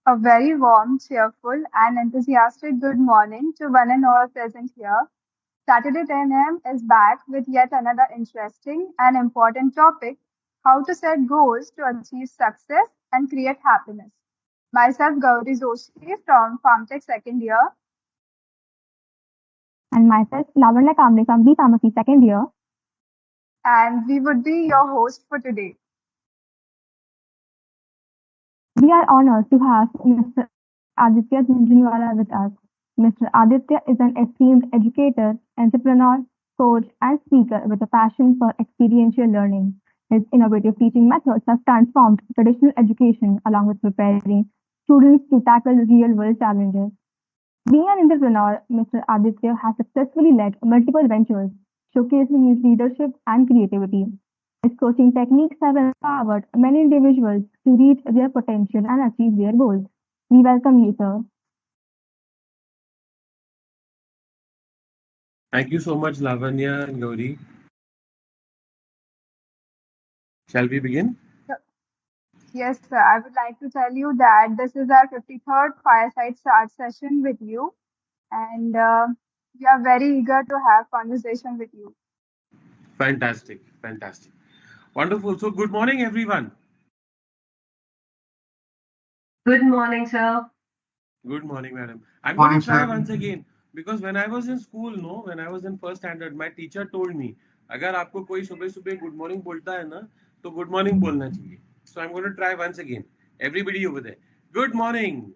A very warm, cheerful, and enthusiastic good morning to one and all present here. Saturday 10 a.m. is back with yet another interesting and important topic: how to set goals to achieve success and create happiness. Myself, Gauri Joshi from Pharmtech second year. And myself, Lavanya Kamble from B Pharmacy second year. And we would be your host for today. We are honored to have Mr. Aditya Jhunjhunwala with us. Mr. Aditya is an esteemed educator, entrepreneur, coach, and speaker with a passion for experiential learning. His innovative teaching methods have transformed traditional education along with preparing students to tackle real world challenges. Being an entrepreneur, Mr. Aditya has successfully led multiple ventures, showcasing his leadership and creativity. His coaching techniques have empowered many individuals to reach their potential and achieve their goals. We welcome you, sir. Thank you so much, Lavanya and Gauri. Shall we begin? Yes, sir. I would like to tell you that this is our 53rd Fireside Start session with you, and we are very eager to have conversation with you. Fantastic, fantastic. Wonderful. So, good morning, everyone. Good morning, sir. Good morning, madam. I'm going to try once again because when I was in school, when I was in first standard, my teacher told me, अगर आपको कोई सुबह सुबह good morning बोलता है ना, तो good morning बोलना चाहिए. So I'm going to try once again. Everybody over there. Good morning.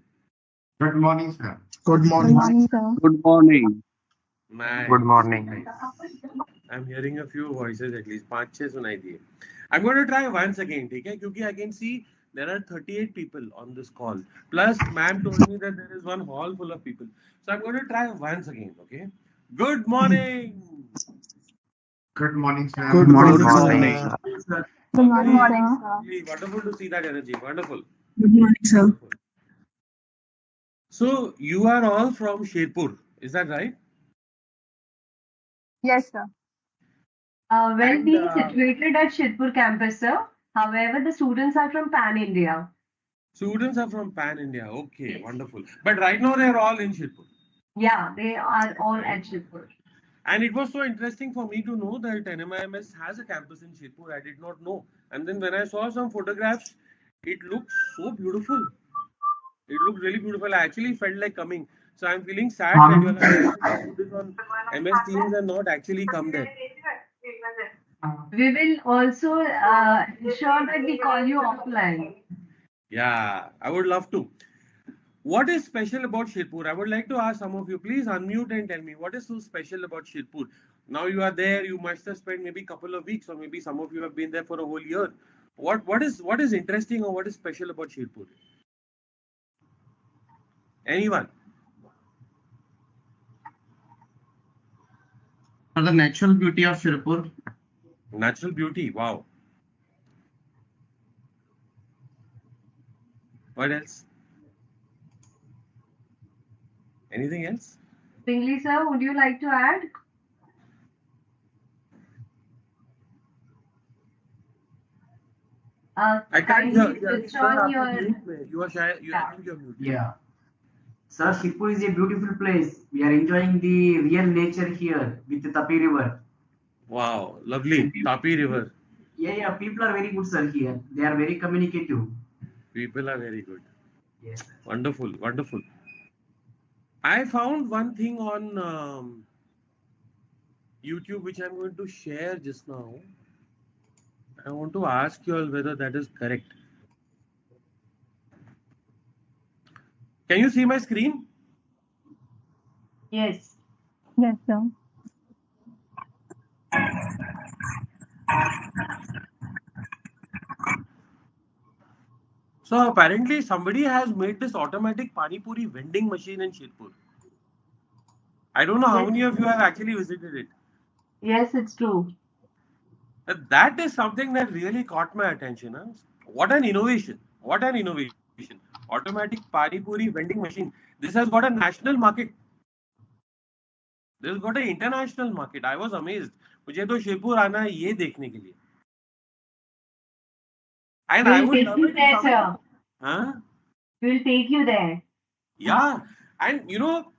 Good morning, sir. Good morning, sir. Good morning. Nice. Good morning. Nice. I'm hearing a few voices at least. 5-6 सुनाई दिए. I'm going to try once again, ठीक है? क्योंकि I can see there are 38 people on this call. Plus, ma'am told me that there is one hall full of people. So I'm going to try once again, okay? Good morning. Good morning, sir. Good morning, sir. Good morning, morning, sir. sir. Really wonderful to see that energy. Wonderful. Good morning, sir. Wonderful. So you are all from Sherpur, is that right? Yes, sir. Well, being situated at Shirpur campus, sir. However, the students are from Pan India. Students are from Pan India. Okay, wonderful. But right now they are all in Sherpur. Yeah, they are all at Shirpur. And it was so interesting for me to know that NMIMS has a campus in Sherpur. I did not know. And then when I saw some photographs, it looked so beautiful. It looked really beautiful. I actually felt like coming. So I'm feeling sad that you are do this on MS Teams and not actually come there. We will also ensure that we call you offline. Yeah, I would love to. What is special about Shirpur? I would like to ask some of you, please unmute and tell me what is so special about Shirpur. Now you are there, you must have spent maybe a couple of weeks, or maybe some of you have been there for a whole year. What is interesting or what is special about Shirpur? Anyone? For the natural beauty of Shirpur. Natural beauty, wow. What else? Anything else? Bingley, sir, would you like to add? I can't hear. Switch on your... You are shy. I think you're muted. Yeah. Sir, Shirpur is a beautiful place. We are enjoying the real nature here with the Tapi River. Wow, lovely. Tapi River. Yeah, people are very good, sir, here. They are very communicative. People are very good. Yes, sir. Wonderful, wonderful. I found one thing on YouTube which I'm going to share just now. I want to ask you all whether that is correct. Can you see my screen? Yes. Yes, sir. So apparently somebody has made this automatic Pani Puri vending machine in Shirpur. I don't know how many of you have actually visited it. Yes, it's true. That is something that really caught my attention. Huh? What an innovation. What an innovation. Automatic Pani Puri vending machine. This has got a national market. This has got an international market. I was amazed. मुझे तो शिरपुर आना है ये देखने के लिए. And I would love it. Huh? We'll take you there. Yeah, and you know,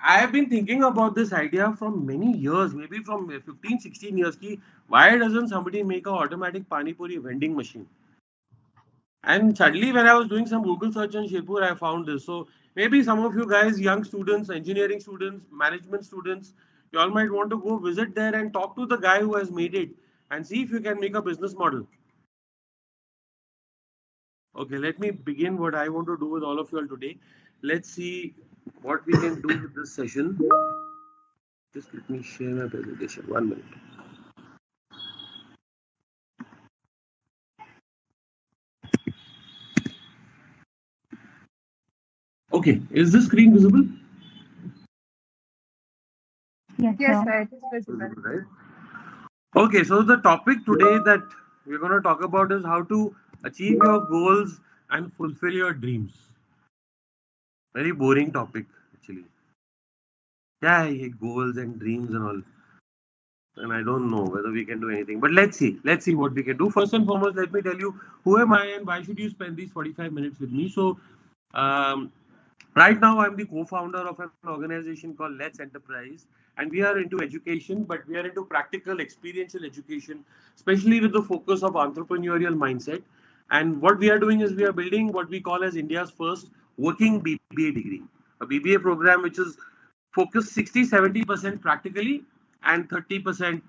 I have been thinking about this idea from many years, maybe from 15, 16 years. Ki, why doesn't somebody make a automatic pani puri vending machine? And suddenly, when I was doing some Google search on Shirpur, I found this. So maybe some of you guys, young students, engineering students, management students, you all might want to go visit there and talk to the guy who has made it and see if you can make a business model. Okay, let me begin what I want to do with all of you all today. Let's see what we can do with this session. Just let me share my presentation. 1 minute. Okay, is this screen visible? Yes, Yes, sir. sir, it is visible. Visible, right? Okay, so the topic today that we're going to talk about is how to achieve your goals and fulfill your dreams. Very boring topic, actually. Yeah, I hate goals and dreams and all. And I don't know whether we can do anything. But let's see. Let's see what we can do. First and foremost, let me tell you who am I and why should you spend these 45 minutes with me. So, um, right now, I'm the co-founder of an organization called Let's Enterprise, and we are into education, but we are into practical, experiential education, especially with the focus of entrepreneurial mindset. And what we are doing is we are building what we call as India's first working BBA degree, a BBA program which is focused 60-70% practically and 30%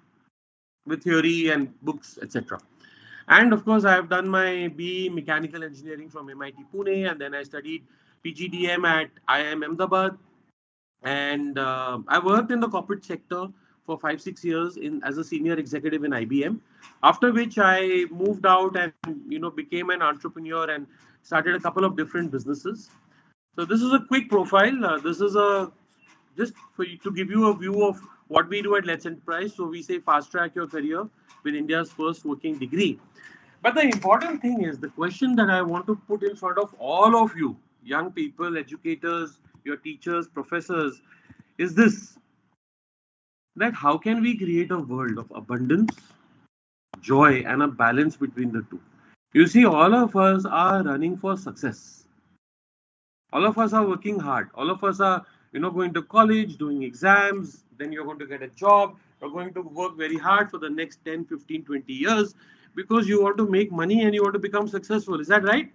with theory and books, etc. And of course, I have done my BE Mechanical Engineering from MIT Pune, and then I studied PGDM at IIM Ahmedabad. And I worked in the corporate sector for 5-6 years as a senior executive in IBM. After which I moved out and became an entrepreneur and started a couple of different businesses. So this is a quick profile. This is a just for you, to give you a view of what we do at Let's Enterprise. So we say fast track your career with India's first working degree. But the important thing is the question that I want to put in front of all of you, young people, educators, your teachers, professors, is this: that how can we create a world of abundance, joy, and a balance between the two? You see, all of us are running for success. All of us are working hard. All of us are, going to college, doing exams, then you're going to get a job. You're going to work very hard for the next 10, 15, 20 years because you want to make money and you want to become successful. Is that right?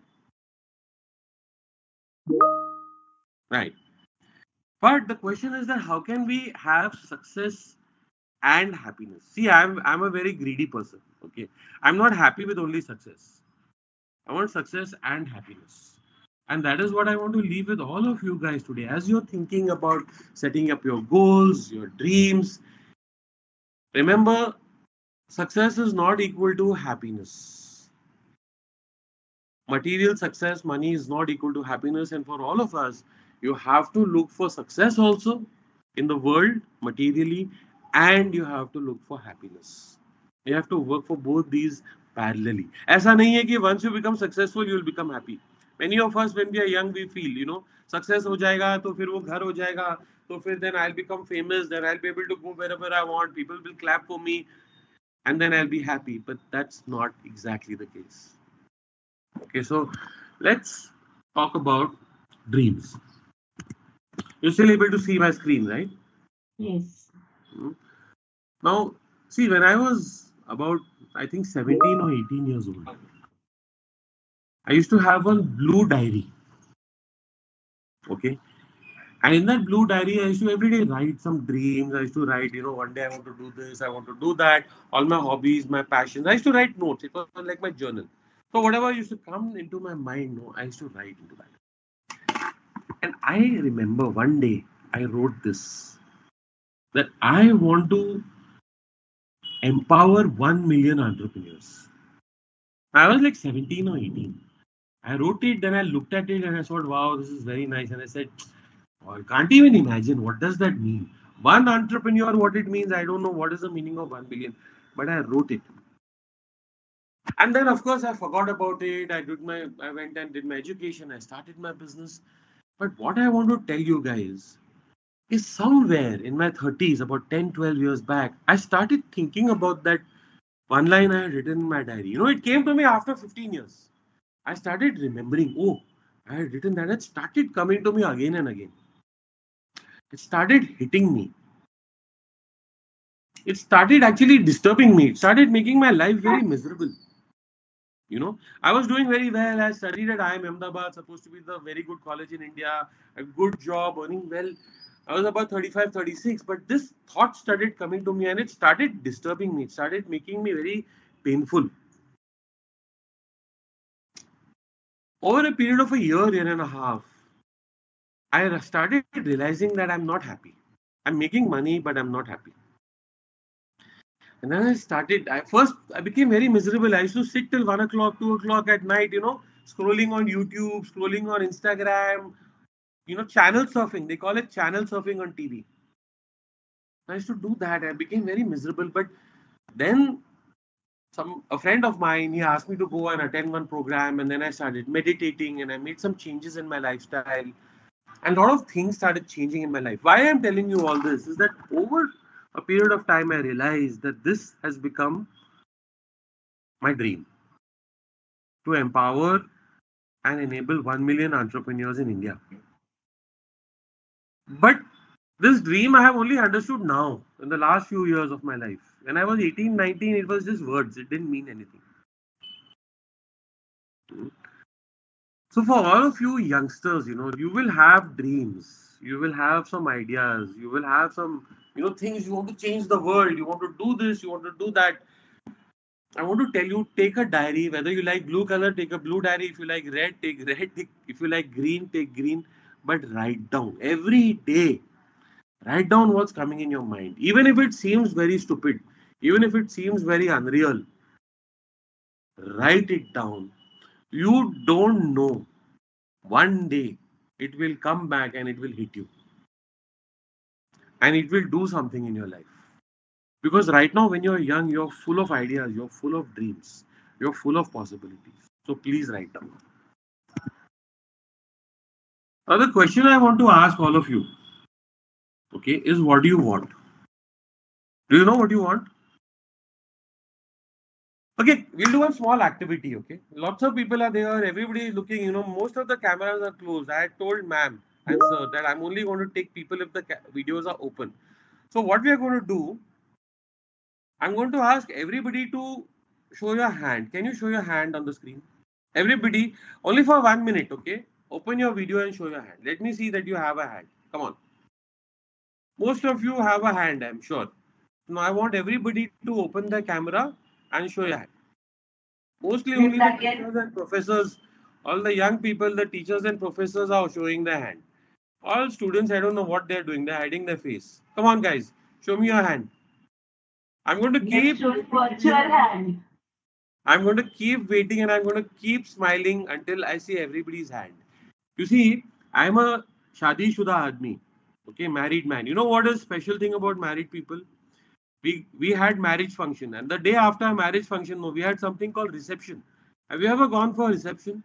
Right. But the question is that how can we have success and happiness? See, I'm a very greedy person. Okay. I'm not happy with only success. I want success and happiness. And that is what I want to leave with all of you guys today. As you're thinking about setting up your goals, your dreams, remember, success is not equal to happiness. Material success, money is not equal to happiness. And for all of us, you have to look for success also in the world materially, and you have to look for happiness. You have to work for both these parallelly. ऐसा नहीं है कि once you become successful, you will become happy. Many of us, when we are young, we feel, success हो जाएगा तो फिर वो घर हो जाएगा तो फिर then I'll become famous, then I'll be able to go wherever I want, people will clap for me, and then I'll be happy. But that's not exactly the case. Okay, so let's talk about dreams. You're still able to see my screen, right? Yes. Now, see, when I was about, I think, 17 or 18 years old, I used to have one blue diary. Okay. And in that blue diary, I used to every day write some dreams. I used to write, one day I want to do this, I want to do that, all my hobbies, my passions. I used to write notes. It was like my journal. So whatever used to come into my mind, I used to write into that. And I remember one day I wrote this, that I want to empower 1 million entrepreneurs. I was like 17 or 18. I wrote it, then I looked at it and I thought, wow, this is very nice. And I said, oh, I can't even imagine what does that mean. One entrepreneur, what it means, I don't know what is the meaning of 1 billion, but I wrote it. And then of course I forgot about it. I went and did my education. I started my business. But what I want to tell you guys is somewhere in my 30s, about 10, 12 years back, I started thinking about that one line I had written in my diary. It came to me after 15 years. I started remembering, oh, I had written that, it started coming to me again and again. It started hitting me. It started actually disturbing me. It started making my life very miserable. You know, I was doing very well. I studied at IIM Ahmedabad, supposed to be the very good college in India, a good job, earning well. I was about 35, 36, but this thought started coming to me and it started disturbing me. It started making me very painful. Over a period of a year and a half, I started realizing that I'm not happy. I'm making money, but I'm not happy. And then I became very miserable. I used to sit till 1 o'clock, 2 o'clock at night, scrolling on YouTube, scrolling on Instagram, channel surfing. They call it channel surfing on TV. I used to do that. I became very miserable. But then a friend of mine, he asked me to go and attend one program, and then I started meditating and I made some changes in my lifestyle. And a lot of things started changing in my life. Why I'm telling you all this is that over a period of time, I realized that this has become my dream to empower and enable 1 million entrepreneurs in India. But this dream I have only understood now in the last few years of my life. When I was 18, 19, it was just words. It didn't mean anything. So for all of you youngsters, you will have dreams. You will have some ideas. You will have some, things you want to change the world. You want to do this. You want to do that. I want to tell you, take a diary. Whether you like blue color, take a blue diary. If you like red, take red. If you like green, take green. But write down every day. Write down what's coming in your mind. Even if it seems very stupid, even if it seems very unreal, write it down. You don't know. One day it will come back and it will hit you. And it will do something in your life. Because right now, when you're young, you're full of ideas, you're full of dreams, you're full of possibilities. So please write down. Now, the question I want to ask all of you, okay, is what do you want? Do you know what you want? Okay, we'll do a small activity, okay? Lots of people are there, everybody is looking, most of the cameras are closed. I had told ma'am and sir that I'm only going to take people if the videos are open. So what we are going to do, I'm going to ask everybody to show your hand. Can you show your hand on the screen? Everybody, only for 1 minute, okay? Open your video and show your hand. Let me see that you have a hand. Come on. Most of you have a hand, I'm sure. Now I want everybody to open the camera and show your hand. Mostly only the teachers and professors, all the young people, the teachers and professors are showing their hand. All students, I don't know what they're doing. They're hiding their face. Come on, guys. Show me your hand. I'm going to keep virtual hand. I'm going to keep waiting and I'm going to keep smiling until I see everybody's hand. You see, I'm a Shadi Shuda Admi. Okay, married man. You know what is special thing about married people? We had marriage function, and the day after our marriage function, we had something called reception. Have you ever gone for a reception?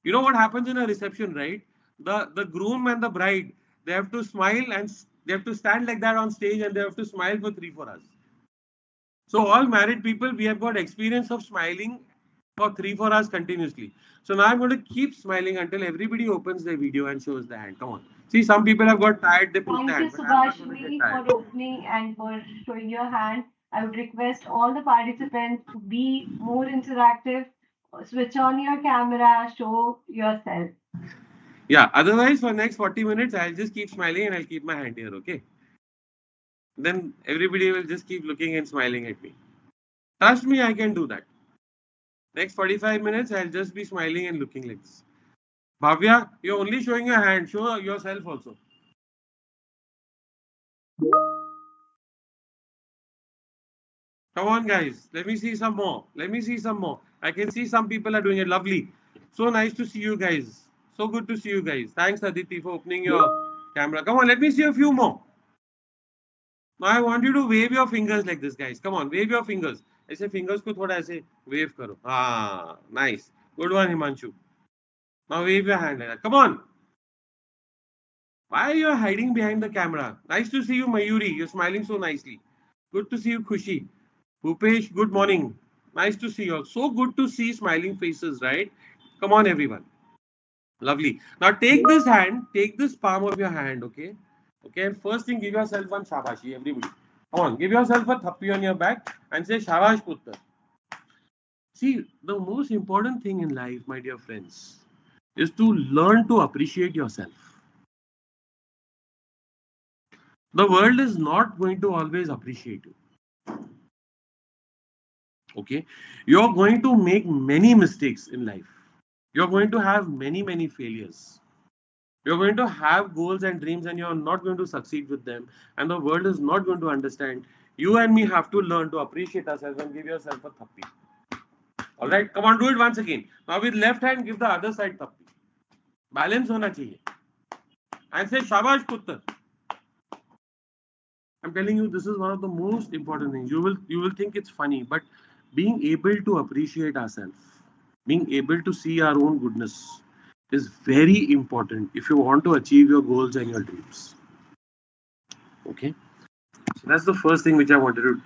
You know what happens in a reception, right? The groom and the bride, they have to smile and they have to stand like that on stage and they have to smile for 3-4 hours. So all married people, we have got experience of smiling for 3-4 hours continuously. So now I'm going to keep smiling until everybody opens their video and shows the hand. Come on. See, some people have got tired. They put the hand. Thank you, Subhashini, for opening and for showing your hand. I would request all the participants to be more interactive. Switch on your camera, show yourself. Yeah, otherwise for next 40 minutes, I'll just keep smiling and I'll keep my hand here, okay? Then everybody will just keep looking and smiling at me. Trust me, I can do that. Next 45 minutes, I'll just be smiling and looking like this. Bhavya, you're only showing your hand. Show yourself also. Come on, guys. Let me see some more. Let me see some more. I can see some people are doing it. Lovely. So nice to see you guys. So good to see you guys. Thanks, Aditi, for opening your camera. Come on, let me see a few more. Now I want you to wave your fingers like this, guys. Come on, wave your fingers. ऐसे fingers को थोड़ा ऐसे wave करो. Ah, nice. Good one, Himanshu. Now wave your hand like that. Come on. Why are you hiding behind the camera? Nice to see you, Mayuri. You're smiling so nicely. Good to see you, Khushi. Bhupesh, good morning. Nice to see you all. So good to see smiling faces, right? Come on, everyone. Lovely. Now take this hand, take this palm of your hand, okay? Okay, and first thing, give yourself one shabashi, everybody. Come on, give yourself a thappi on your back and say shabash puttar. See, the most important thing in life, my dear friends, is to learn to appreciate yourself. The world is not going to always appreciate you. Okay, you're going to make many mistakes in life. You're going to have many failures. You're going to have goals and dreams and you're not going to succeed with them. And the world is not going to understand. You and me have to learn to appreciate ourselves and give yourself a thappi. Alright, come on, do it once again. Now with left hand, give the other side thappi. Balance hona chahiye. And say, Shabash Puttar. I'm telling you, this is one of the most important things. You will think it's funny, but being able to appreciate ourselves, being able to see our own goodness is very important if you want to achieve your goals and your dreams. Okay, so that's the first thing which I wanted to do.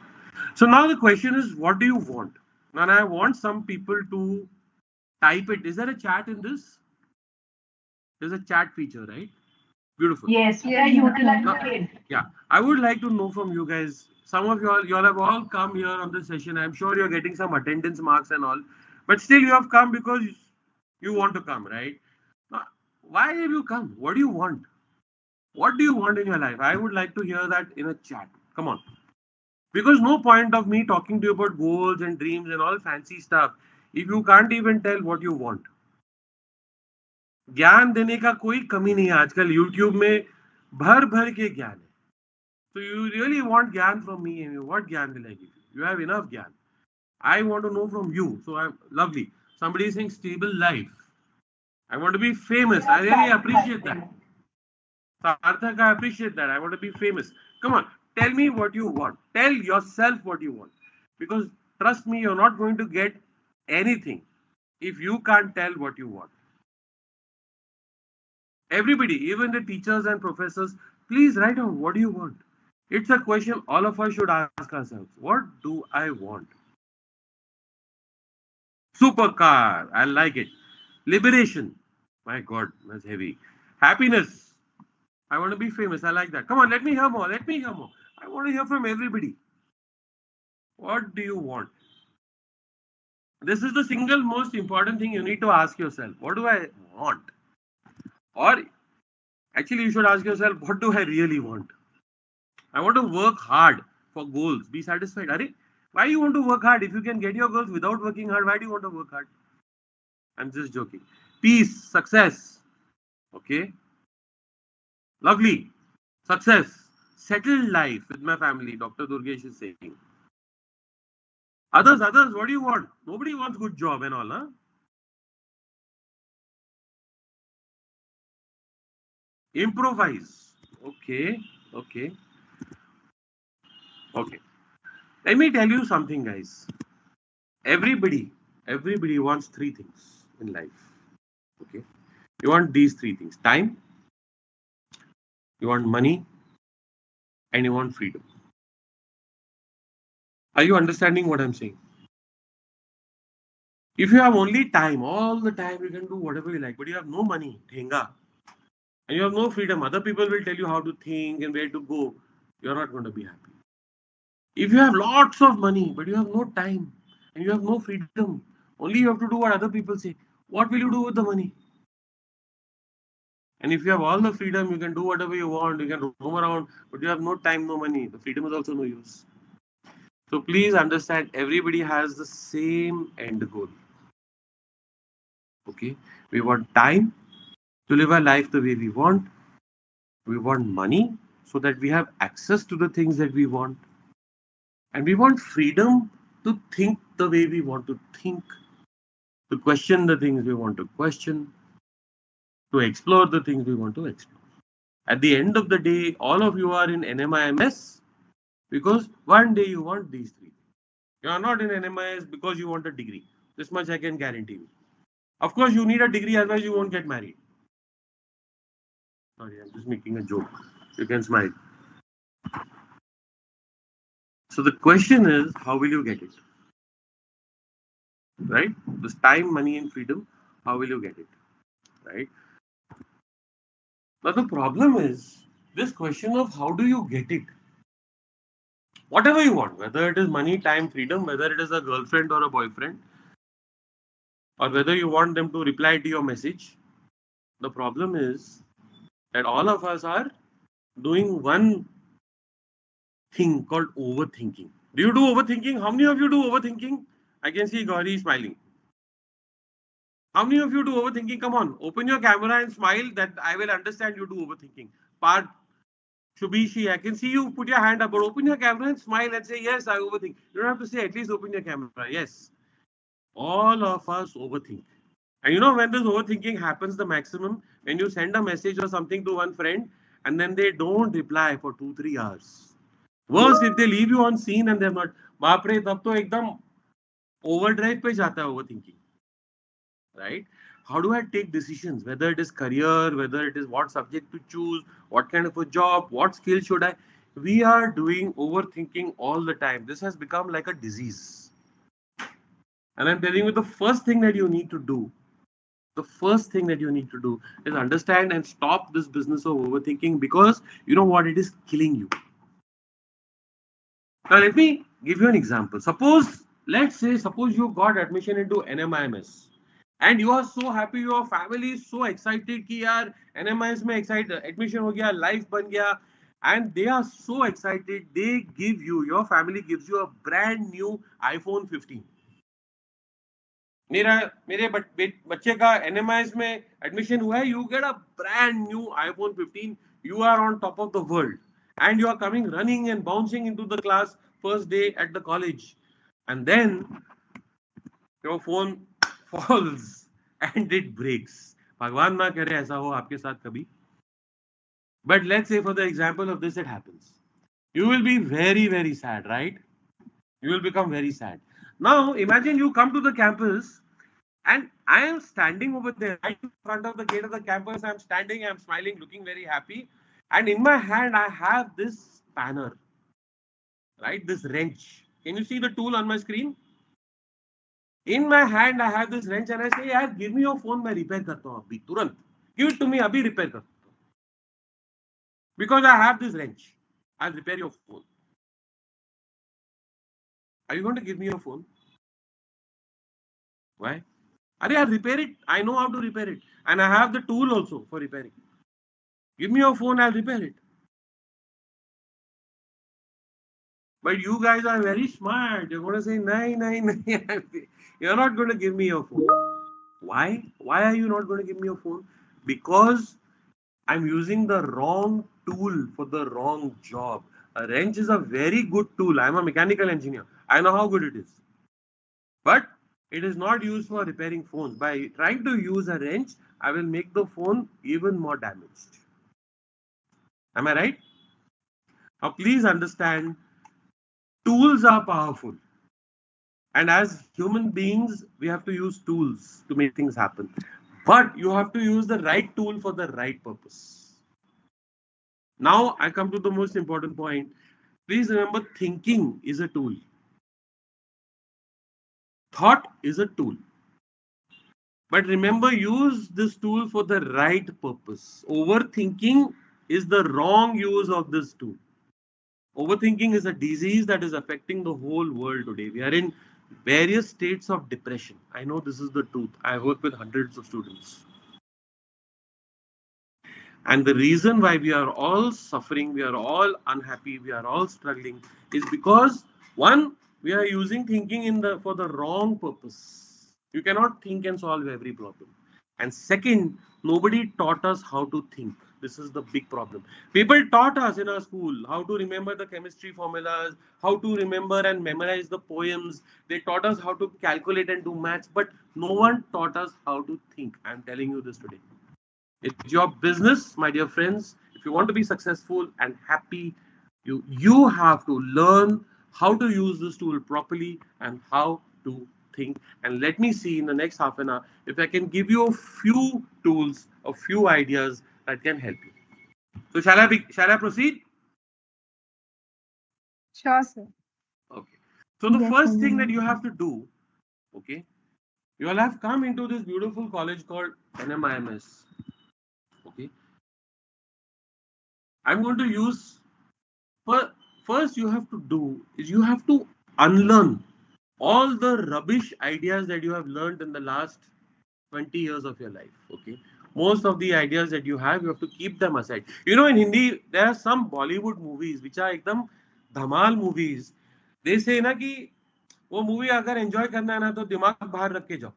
So now the question is, what do you want? And I want some people to type it. Is there a chat in this? There's a chat feature, right? Beautiful. Yes, we are utilizing it. Yeah, I would like to know from you guys. Some of you all have all come here on this session. I'm sure you're getting some attendance marks and all, but still you have come because you want to come, right? Now, why have you come? What do you want? What do you want in your life? I would like to hear that in a chat. Come on. Because no point of me talking to you about goals and dreams and all fancy stuff if you can't even tell what you want. ज्ञान देने का कोई कमी नहीं है आजकल YouTube में भर भर के ज्ञान है. So you really want gyan from me, and what gyan will I give you? You have enough gyan. I want to know from you. So I'm lovely. Somebody is saying stable life. I want to be famous. I really appreciate that. Sarthak, I appreciate that. I want to be famous. Come on, tell me what you want. Tell yourself what you want. Because trust me, you're not going to get anything if you can't tell what you want. Everybody, even the teachers and professors, please write down what do you want. It's a question all of us should ask ourselves. What do I want? Supercar. I like it. Liberation. My God, that's heavy. Happiness. I want to be famous. I like that. Come on, let me hear more. Let me hear more. I want to hear from everybody. What do you want? This is the single most important thing you need to ask yourself. What do I want? Or actually, you should ask yourself, what do I really want? I want to work hard for goals. Be satisfied. Are why you want to work hard? If you can get your goals without working hard, why do you want to work hard? I'm just joking. Peace, success. Okay. Lovely. Success. Settled life with my family. Dr. Durgesh is saying. Others, what do you want? Nobody wants good job and all, huh? Improvise. Okay. Okay. Okay. Let me tell you something, guys. Everybody wants three things in life. Okay. You want these three things: time, you want money, and you want freedom. Are you understanding what I'm saying? If you have only time, all the time you can do whatever you like, but you have no money, dhenga, and you have no freedom, other people will tell you how to think and where to go, you're not going to be happy. If you have lots of money, but you have no time and you have no freedom, only you have to do what other people say, what will you do with the money? And if you have all the freedom, you can do whatever you want, you can roam around, but you have no time, no money, the freedom is also no use. So please understand, everybody has the same end goal. Okay, we want time to live our life the way we want. We want money so that we have access to the things that we want. And we want freedom to think the way we want to think, to question the things we want to question, to explore the things we want to explore. At the end of the day, all of you are in NMIMS because one day you want these three. You are not in NMIS because you want a degree. This much I can guarantee you. Of course, you need a degree, otherwise you won't get married. Sorry, I'm just making a joke. You can smile. So the question is, how will you get it? Right? This time, money, and freedom. How will you get it? Right? Now the problem is this question of how do you get it? Whatever you want, whether it is money, time, freedom, whether it is a girlfriend or a boyfriend, or whether you want them to reply to your message. The problem is that all of us are doing one thing called overthinking. Do you do overthinking? How many of you do overthinking? I can see Gauri smiling. How many of you do overthinking? Come on, open your camera and smile that I will understand you do overthinking. Part Shubishi, I can see you put your hand up, but open your camera and smile and say, yes, I overthink. You don't have to say, at least open your camera. Yes. All of us overthink. And you know when this overthinking happens the maximum? When you send a message or something to one friend and then they don't reply for 2-3 hours. Worse, if they leave you on scene and they're not. बाप रे, तब तो एकदम overdrive पे जाता है overthinking. Right? How do I take decisions? Whether it is career, whether it is what subject to choose, what kind of a job, what skill should I? We are doing overthinking all the time. This has become like a disease. And I'm telling you, the first thing that you need to do is understand and stop this business of overthinking, because you know what, it is killing you. Now let me give you an example. Suppose you got admission into NMIMS and you are so happy, your family is so excited कि यार NMIMS में excited admission हो गया, life बन गया, and they are so excited, your family gives you a brand new iPhone 15. मेरे बच्चे का NMIS में एडमिशन हुआ है, you get a brand new iPhone 15, you are on top of the world and you are coming running and bouncing into the class first day at the college, and then your phone falls and it breaks. भगवान ना करे ऐसा हो आपके साथ कभी. But let's say for the example of this, it happens. You will be very, very sad, right? You will become very sad. Now imagine you come to the campus and I am standing over there right in front of the gate of the campus. I'm standing, I'm smiling, looking very happy. And in my hand, I have this spanner, right? This wrench. Can you see the tool on my screen? In my hand, I have this wrench and I say, yaar, give me your phone, मैं repair करता हूँ अभी तुरंत. Give it to me, अभी repair करता हूँ. Because I have this wrench, I'll repair your phone. Are you going to give me your phone? Why? I'll repair it. I know how to repair it. And I have the tool also for repairing. Give me your phone, I'll repair it. But you guys are very smart. You're going to say, nahi. You're not going to give me your phone. Why? Why are you not going to give me your phone? Because I'm using the wrong tool for the wrong job. A wrench is a very good tool. I'm a mechanical engineer. I know how good it is. But it is not used for repairing phones. By trying to use a wrench, I will make the phone even more damaged. Am I right? Now please understand, tools are powerful. And as human beings, we have to use tools to make things happen. But you have to use the right tool for the right purpose. Now I come to the most important point. Please remember, thinking is a tool. Thought is a tool. But remember, use this tool for the right purpose. Overthinking is the wrong use of this tool. Overthinking is a disease that is affecting the whole world today. We are in various states of depression. I know this is the truth. I work with hundreds of students. And the reason why we are all suffering, we are all unhappy, we are all struggling is because, one, we are using thinking for the wrong purpose. You cannot think and solve every problem. And second, nobody taught us how to think. This is the big problem. People taught us in our school how to remember the chemistry formulas, how to remember and memorize the poems. They taught us how to calculate and do maths, but no one taught us how to think. I'm telling you this today. It's your business, my dear friends. If you want to be successful and happy, you have to learn how to use this tool properly and how to think. And let me see in the next half an hour if I can give you a few tools, a few ideas that can help you. So shall I proceed? Sure, sir. Okay. So the Yes, first thing Alvin. that you have to do, okay, You all have come into this beautiful college called NMIMS. Okay. I'm going to use, first you have to do is you have to unlearn all the rubbish ideas that you have learned in the last 20 years of your life. Okay. Most of the ideas that you have to keep them aside. You know, in Hindi, there are some Bollywood movies which are ekdam dhamal movies. They say ना कि वो movie अगर enjoy करना है ना तो दिमाग बाहर रख के जाओ.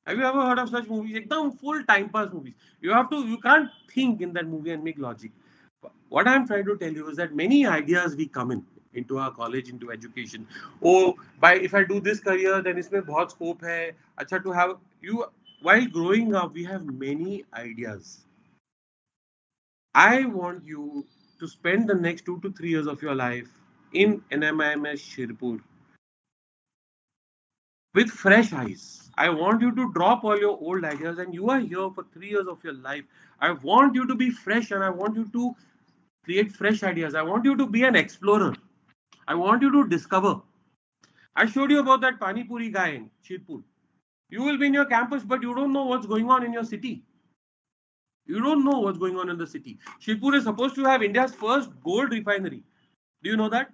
Have you ever heard of such movies? Ekdam full time pass movies. You can't think in that movie and make logic. What I'm trying to tell you is that many ideas we come into our college, into education. Oh, by if I do this career, then इसमें बहुत scope है. अच्छा to have you while growing up, we have many ideas. I want you to spend the next 2 to 3 years of your life in NMIMS Shirpur with fresh eyes. I want you to drop all your old ideas, and you are here for 3 years of your life. I want you to be fresh, and I want you to create fresh ideas. I want you to be an explorer. I want you to discover. I showed you about that Pani Puri guy in Shirpur. You will be in your campus, but you don't know what's going on in your city. You don't know what's going on in the city. Shirpur is supposed to have India's first gold refinery. Do you know that?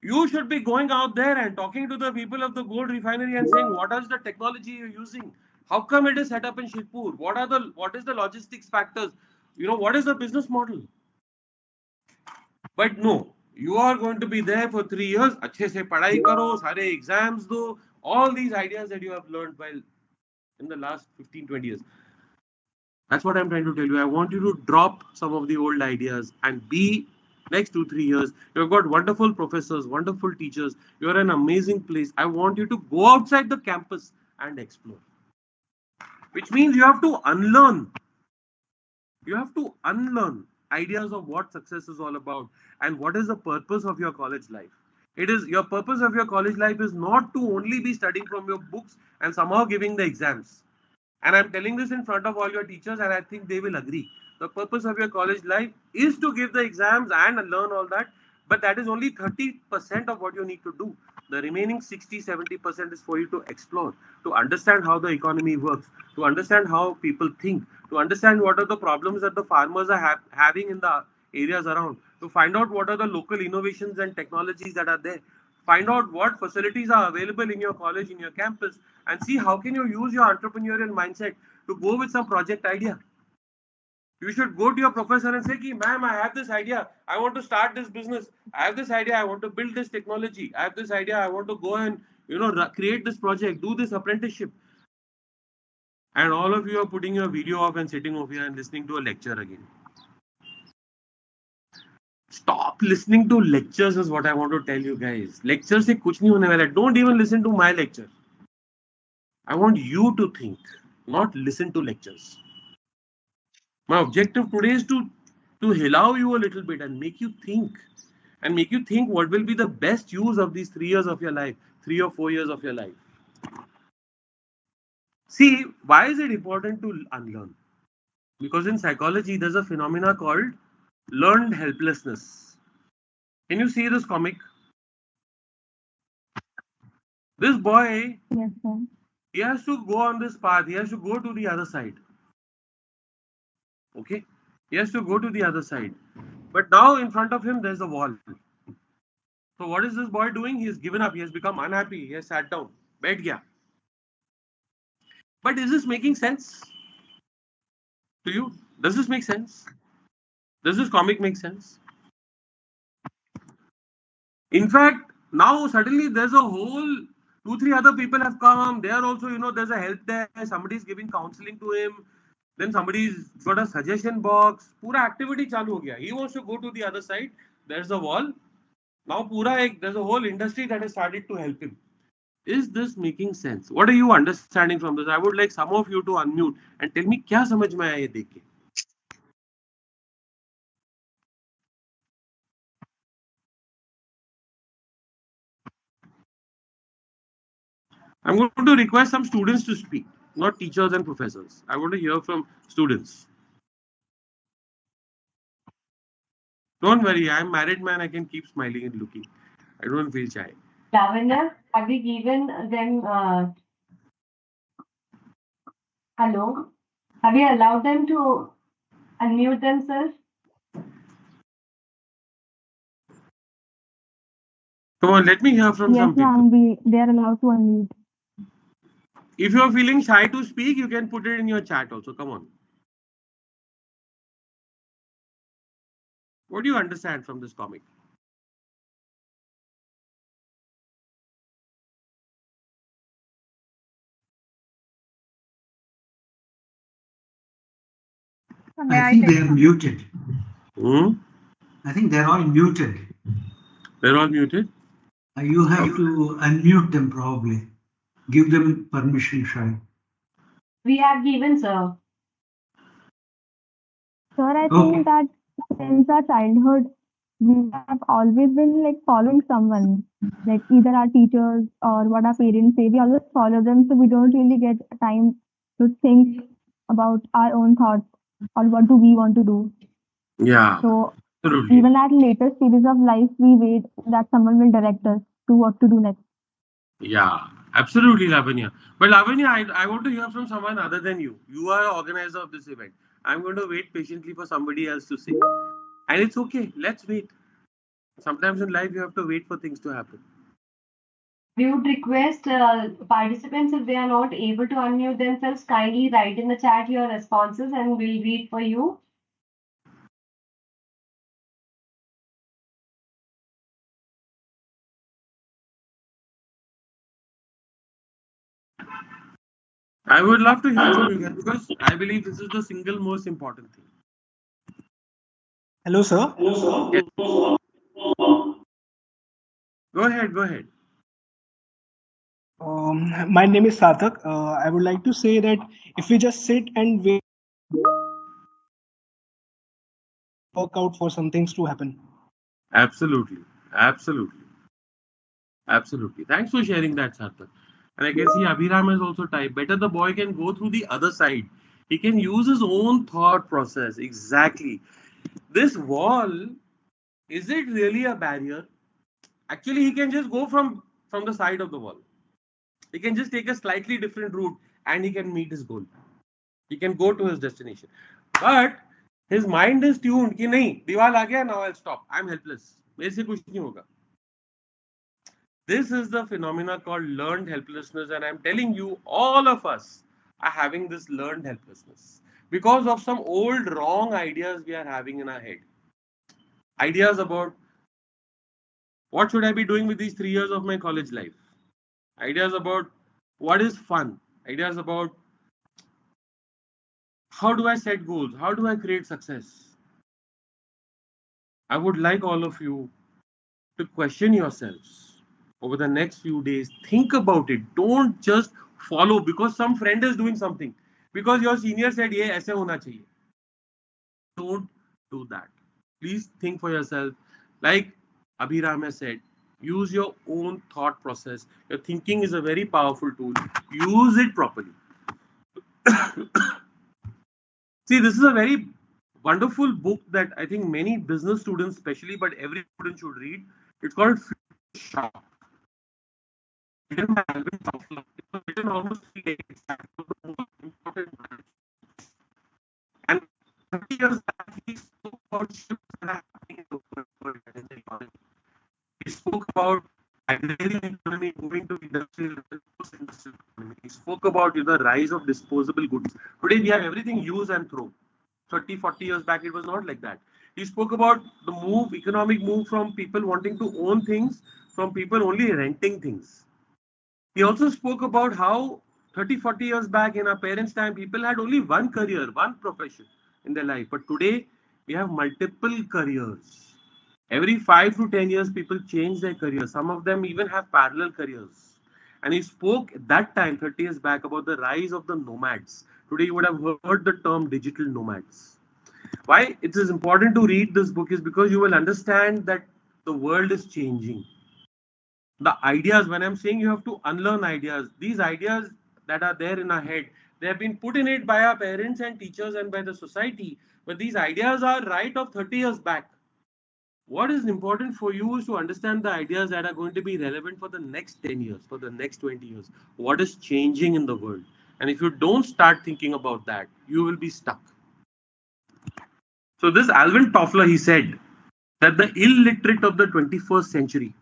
You should be going out there and talking to the people of the gold refinery and saying, what is the technology you're using? How come it is set up in Shirpur? What is the logistics factors? You know, what is the business model? But no, you are going to be there for 3 years. अच्छे से पढ़ाई करो, सारे exams दो, all these ideas that you have learned while in the last 15, 20 years. That's what I'm trying to tell you. I want you to drop some of the old ideas and be next 2, 3 years. You've got wonderful professors, wonderful teachers. You're an amazing place. I want you to go outside the campus and explore. Which means you have to unlearn. You have to unlearn ideas of what success is all about and what is the purpose of your college life. It is your purpose of your college life is not to only be studying from your books and somehow giving the exams. And I'm telling this in front of all your teachers, and I think they will agree. The purpose of your college life is to give the exams and learn all that, but that is only 30% of what you need to do. The remaining 60-70% is for you to explore, to understand how the economy works, to understand how people think, to understand what are the problems that the farmers are having in the areas around, to find out what are the local innovations and technologies that are there, find out what facilities are available in your college, in your campus, and see how can you use your entrepreneurial mindset to go with some project idea. You should go to your professor and say, ma'am, I have this idea. I want to start this business. I have this idea. I want to build this technology. I have this idea. I want to go and create this project, do this apprenticeship. And all of you are putting your video off and sitting over here and listening to a lecture again. Stop listening to lectures is what I want to tell you guys. Lectures se kuch nahi hone wala. Don't even listen to my lecture. I want you to think, not listen to lectures. My objective today is to allow you a little bit and make you think. And make you think what will be the best use of these 3 years of your life, 3 or 4 years of your life. See, why is it important to unlearn? Because in psychology, there's a phenomena called learned helplessness. Can you see this comic? This boy, Yes, sir. he has to go on this path. He has to go to the other side. Okay? He has to go to the other side. But now in front of him, there's a wall. So what is this boy doing? He has given up. He has become unhappy. He has sat down. बैठ गया. But is this making sense to you? Does this make sense? Does this comic make sense? In fact, now suddenly there's a whole 2, 3 other people have come. They are also, there's a help desk. Somebody's giving counseling to him. Then somebody's got a suggestion box. Pura activity chalu ho gaya. He wants to go to the other side. There's a wall. Now there's a whole industry that has started to help him. Is this making sense? What are you understanding from this? I would like some of you to unmute and tell me क्या समझ में आया ये देख के. I'm going to request some students to speak, not teachers and professors. I want to hear from students. Don't worry, I'm a married man. I can keep smiling and looking. I don't feel shy. Lavanya, have you given them, hello? Have you allowed them to unmute themselves? Come on, let me hear from Yes, some people. ma'am, they are allowed to unmute. If you are feeling shy to speak, you can put it in your chat also. Come on. What do you understand from this comic? May I I think take they are some? muted. Hmm? I think they're all muted. They're all muted. You have to unmute them probably. Give them permission, Shai. We have given, sir. Sir, I Okay. think that since our childhood, we have always been like following someone, like either our teachers or what our parents say. We always follow them, so we don't really get time to think about our own thoughts or what do we want to do. Yeah, So absolutely. even at later stages of life, we wait that someone will direct us to what to do next. Yeah, absolutely, Lavanya. But Lavanya, I want to hear from someone other than you. You are the organizer of this event. I'm going to wait patiently for somebody else to say. And it's okay. Let's wait. Sometimes in life, you have to wait for things to happen. We would request participants, if they are not able to unmute themselves, kindly write in the chat your responses and we'll read for you. I would love to hear from you guys because I believe this is the single most important thing. Hello, sir. Yes. Go ahead, go ahead. My name is Sarthak. I would like to say that if we just sit and wait, work out for some things to happen. Absolutely. Absolutely. Absolutely. Thanks for sharing that, Sarthak. And I can see Abhiram has also typed, better the boy can go through the other side. He can use his own thought process. Exactly. This wall, is it really a barrier? Actually, he can just go from the side of the wall. He can just take a slightly different route and he can meet his goal. He can go to his destination. But his mind is tuned कि नहीं दीवार आ गया, now I'll stop. I'm helpless. मेरे से कुछ नहीं होगा. This is the phenomena called learned helplessness, and I'm telling you, all of us are having this learned helplessness because of some old wrong ideas we are having in our head. Ideas about what should I be doing with these 3 years of my college life? Ideas about what is fun? Ideas about how do I set goals? How do I create success? I would like all of you to question yourselves over the next few days. Think about it. Don't just follow because some friend is doing something. Because your senior said, "ये ऐसे होना चाहिए." Don't do that. Please think for yourself. Like Abhiram has said, use your own thought process. Your thinking is a very powerful tool. Use it properly. See, this is a very wonderful book that I think many business students, especially, but every student should read. It's called Sharp. Written by Alvin Toffler. It was written almost 3 decades back. It was the most important brand. And 30 years back, he spoke about shifts that are happening in the world and in the economy. He spoke about agrarian economy moving to industrial economy. He spoke about the rise of disposable goods. Today we have everything use and throw. 30, 40 years back, it was not like that. He spoke about the economic move from people wanting to own things, from people only renting things. He also spoke about how 30, 40 years back in our parents' time, people had only one career, one profession in their life. But today, we have multiple careers. Every 5 to 10 years, people change their career. Some of them even have parallel careers. And he spoke at that time, 30 years back, about the rise of the nomads. Today, you would have heard the term digital nomads. Why it is important to read this book is because you will understand that the world is changing. The ideas, when I'm saying you have to unlearn ideas, these ideas that are there in our head, they have been put in it by our parents and teachers and by the society. But these ideas are right of 30 years back. What is important for you is to understand the ideas that are going to be relevant for the next 10 years, for the next 20 years. What is changing in the world? And if you don't start thinking about that, you will be stuck. So this Alvin Toffler, he said that the illiterate of the 21st century,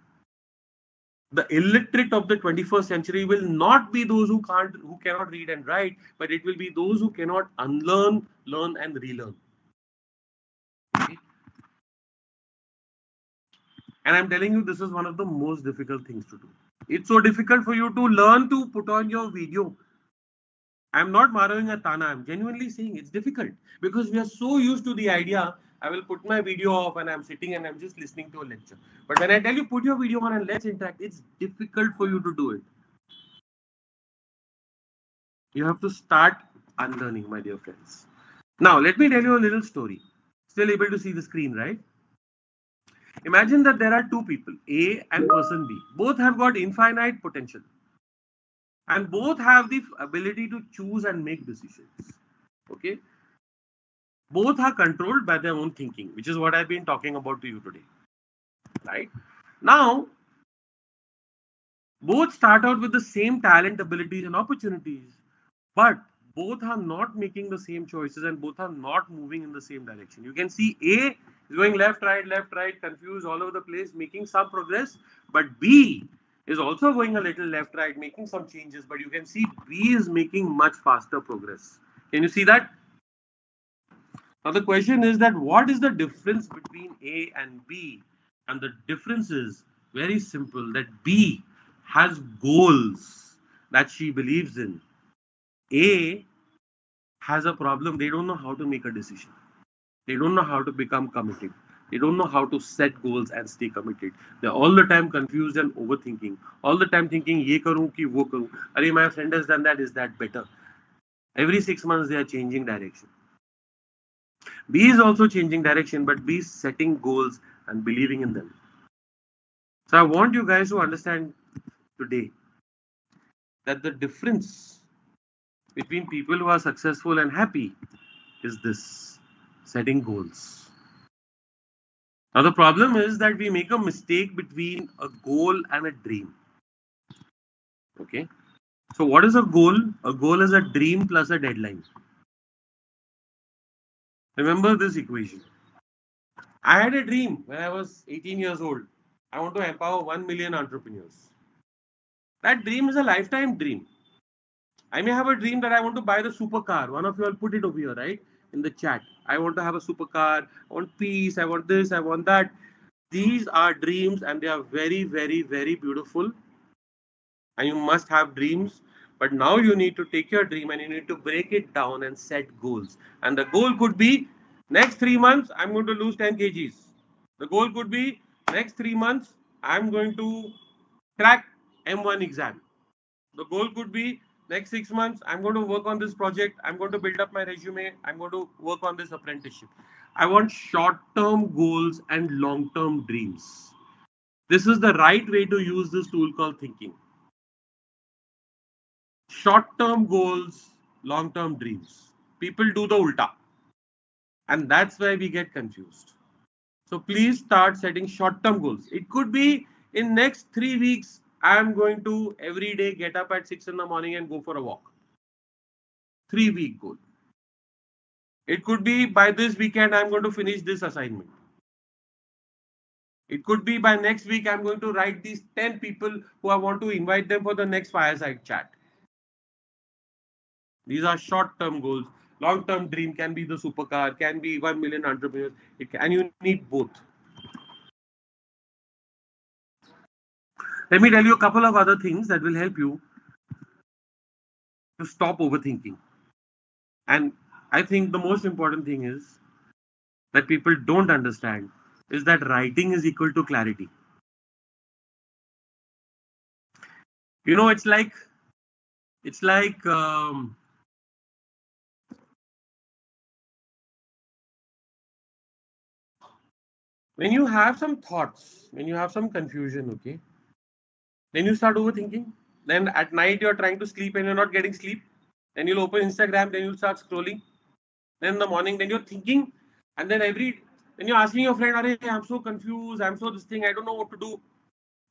the illiterate of the 21st century will not be those who cannot read and write, but it will be those who cannot unlearn, learn and relearn. Okay? And I'm telling you, this is one of the most difficult things to do. It's so difficult for you to learn to put on your video. I'm not borrowing a tana. I'm genuinely saying it's difficult because we are so used to the idea. I will put my video off and I'm sitting and I'm just listening to a lecture. But when I tell you put your video on and let's interact, it's difficult for you to do it. You have to start unlearning, my dear friends. Now, let me tell you a little story. Still able to see the screen, right? Imagine that there are two people, A and person B. Both have got infinite potential. And both have the ability to choose and make decisions. Okay? Both are controlled by their own thinking, which is what I've been talking about to you today. Right? Now, both start out with the same talent, abilities, and opportunities, but both are not making the same choices and both are not moving in the same direction. You can see A is going left, right, confused all over the place, making some progress, but B is also going a little left, right, making some changes, but you can see B is making much faster progress. Can you see that? Now the question is that what is the difference between A and B? And the difference is very simple, that B has goals that she believes in. A has a problem. They don't know how to make a decision. They don't know how to become committed. They don't know how to set goals and stay committed. They're all the time confused and overthinking. All the time thinking, ye karu ki wo karu. Arey, my friend has done that. Is that better? Every 6 months, they are changing direction. B is also changing direction, but B is setting goals and believing in them. So I want you guys to understand today that the difference between people who are successful and happy is this: setting goals. Now the problem is that we make a mistake between a goal and a dream. Okay. So what is a goal? A goal is a dream plus a deadline. Remember this equation. I had a dream when I was 18 years old. I want to empower 1 million entrepreneurs. That dream is a lifetime dream. I may have a dream that I want to buy the supercar. One of you all put it over here, right? In the chat. I want to have a supercar. I want peace. I want this. I want that. These are dreams and they are very, very, very beautiful. And you must have dreams. But now you need to take your dream and you need to break it down and set goals. And the goal could be next 3 months, I'm going to lose 10 kgs. The goal could be next 3 months, I'm going to crack M1 exam. The goal could be next 6 months, I'm going to work on this project. I'm going to build up my resume. I'm going to work on this apprenticeship. I want short-term goals and long-term dreams. This is the right way to use this tool called thinking. Short-term goals, long-term dreams. People do the ulta. And that's why we get confused. So please start setting short-term goals. It could be in next 3 weeks, I'm going to every day get up at 6 in the morning and go for a walk. 3-week goal. It could be by this weekend, I'm going to finish this assignment. It could be by next week, I'm going to write these 10 people who I want to invite them for the next fireside chat. These are short-term goals. Long-term dream can be the supercar, can be 1 million entrepreneurs, and you need both. Let me tell you a couple of other things that will help you to stop overthinking. And I think the most important thing is that people don't understand is that writing is equal to clarity. You know, it's like when you have some thoughts, when you have some confusion, okay, then you start overthinking. Then at night you're trying to sleep and you're not getting sleep. Then you'll open Instagram, then you'll start scrolling. Then in the morning, then you're thinking, and then every Then you're asking your friend, Arey, I'm so confused, I'm so this thing, I don't know what to do.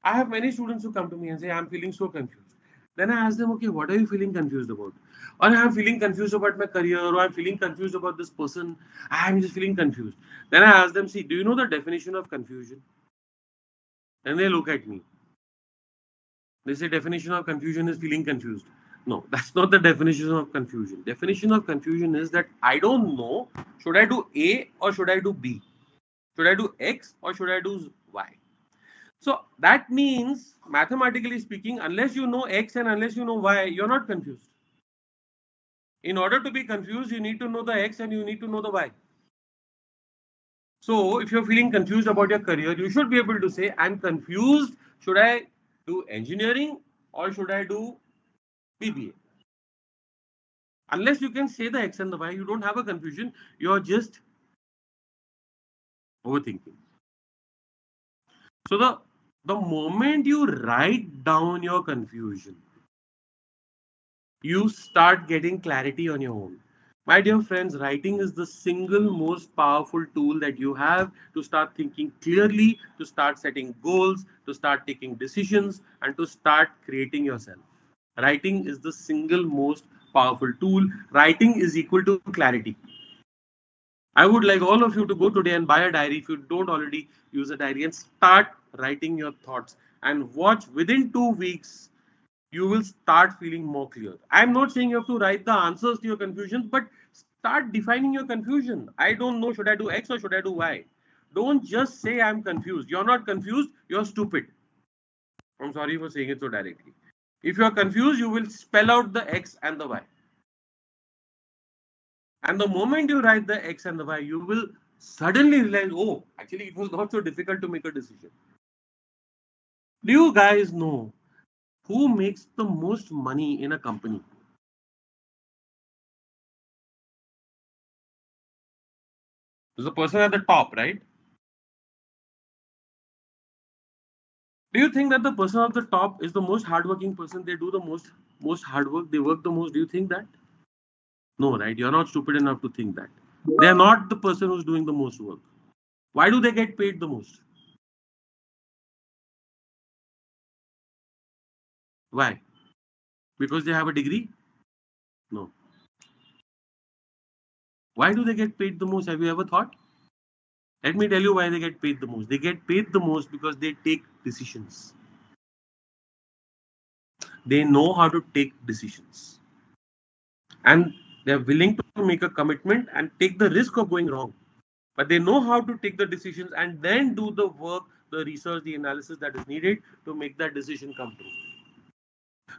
I have many students who come to me and say, I'm feeling so confused. Then I ask them, okay, what are you feeling confused about? Or I'm feeling confused about my career, or I'm feeling confused about this person. I'm just feeling confused. Then I ask them, see, do you know the definition of confusion? Then they look at me. They say definition of confusion is feeling confused. No, that's not the definition of confusion. Definition of confusion is that I don't know, should I do A or should I do B? Should I do X or should I do Y? So that means, mathematically speaking, unless you know X and unless you know Y, you're not confused. In order to be confused, you need to know the X and you need to know the Y. So if you're feeling confused about your career, you should be able to say, I'm confused. Should I do engineering or should I do BBA? Unless you can say the X and the Y, you don't have a confusion. You're just overthinking. So the moment you write down your confusion, you start getting clarity on your own. My dear friends, writing is the single most powerful tool that you have to start thinking clearly, to start setting goals, to start taking decisions, and to start creating yourself. Writing is the single most powerful tool. Writing is equal to clarity. I would like all of you to go today and buy a diary if you don't already use a diary and start writing your thoughts and watch within 2 weeks you will start feeling more clear. I'm not saying you have to write the answers to your confusions, but start defining your confusion. I don't know, should I do X or should I do Y? Don't just say I'm confused. You're not confused, you're stupid. I'm sorry for saying it so directly. If you're confused, you will spell out the X and the Y. And the moment you write the X and the Y, you will suddenly realize, oh, actually it was not so difficult to make a decision. Do you guys know who makes the most money in a company? There's a person at the top, right? Do you think that the person at the top is the most hardworking person? They do the most hard work. They work the most. Do you think that? No, right? You're not stupid enough to think that. They're not the person who's doing the most work. Why do they get paid the most? Why? Because they have a degree? No. Why do they get paid the most? Have you ever thought? Let me tell you why they get paid the most. They get paid the most because they take decisions. They know how to take decisions. And they're willing to make a commitment and take the risk of going wrong. But they know how to take the decisions and then do the work, the research, the analysis that is needed to make that decision come true.